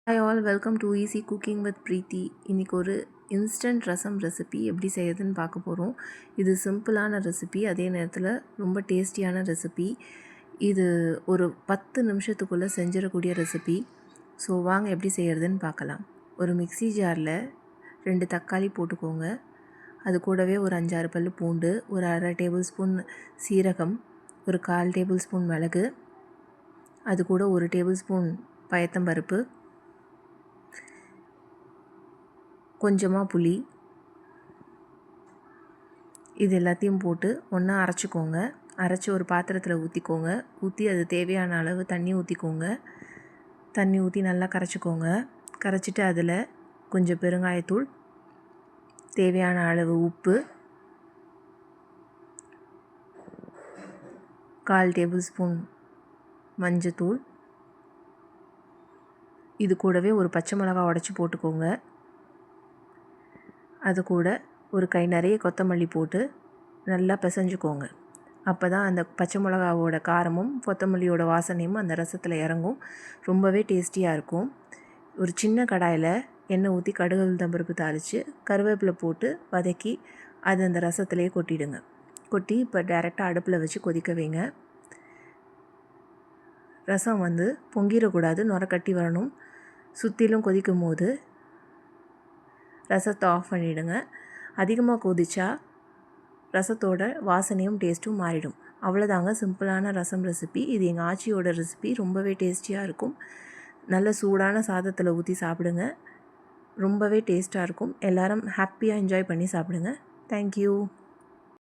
Hi all, welcome to Easy Cooking with Preeti. இன்றைக்கி ஒரு instant ரசம் recipe எப்படி செய்யுதுன்னு பார்க்க போகிறோம். இது சிம்பிளான ரெசிபி, அதே நேரத்தில் ரொம்ப டேஸ்டியான ரெசிபி. இது ஒரு 10 நிமிஷத்துக்குள்ளே செஞ்சிடக்கூடிய ரெசிபி. ஸோ வாங்க எப்படி செய்கிறதுன்னு பார்க்கலாம். ஒரு மிக்ஸி ஜாரில் 2 தக்காளி போட்டுக்கோங்க. அது கூடவே ஒரு 5-6 பல் பூண்டு, ஒரு அரை டேபிள் ஸ்பூன் சீரகம், ஒரு 1/4 டேபிள் ஸ்பூன் மிளகு, அது கூட 1 டேபிள் ஸ்பூன் பயத்தம்பருப்பு, கொஞ்சமாக புளி, இது எல்லாத்தையும் போட்டு ஒன்றா அரைச்சிக்கோங்க. அரைச்சி ஒரு பாத்திரத்தில் ஊற்றிக்கோங்க. ஊற்றி அது தேவையான அளவு தண்ணி ஊற்றிக்கோங்க. தண்ணி ஊற்றி நல்லா கரைச்சிக்கோங்க. கரைச்சிட்டு அதில் கொஞ்சம் பெருங்காயத்தூள், தேவையான அளவு உப்பு, 1/4 டேபிள் ஸ்பூன் மஞ்சத்தூள், இது கூடவே ஒரு பச்சை மிளகாய் உடச்சி போட்டுக்கோங்க. அது கூட ஒரு கை நிறைய கொத்தமல்லி போட்டு நல்லா பிசைஞ்சுக்கோங்க. அப்போ தான் அந்த பச்சை மிளகாவோட காரமும் கொத்தமல்லியோட வாசனையும் அந்த ரசத்தில் இறங்கும். ரொம்பவே டேஸ்டியாக இருக்கும். ஒரு சின்ன கடாயில் எண்ணெய் ஊற்றி கடுகு உளுத்தம்பருப்பு தாளித்து கருவேப்பிலை போட்டு வதக்கி அது அந்த ரசத்துலேயே கொட்டிடுங்க. கொட்டி இப்போ டைரெக்டாக அடுப்பில் வச்சு கொதிக்க வைங்க. ரசம் பொங்கிடக்கூடாது, நுர கட்டி வரணும். சுற்றிலும் கொதிக்கும் போது ரசத்தை ஆஃப் பண்ணிவிடுங்க. அதிகமாக கொதிச்சா ரசத்தோட வாசனையும் டேஸ்ட்டும் மாறிடும். அவ்வளோதாங்க, சிம்பிளான ரசம் ரெசிபி. இது எங்கள் ஆச்சியோட ரெசிபி. ரொம்பவே டேஸ்டியாக இருக்கும். நல்ல சூடான சாதத்தில் ஊற்றி சாப்பிடுங்க. ரொம்பவே டேஸ்ட்டாக இருக்கும். எல்லோரும் ஹாப்பியாக என்ஜாய் பண்ணி சாப்பிடுங்க. தேங்க்யூ.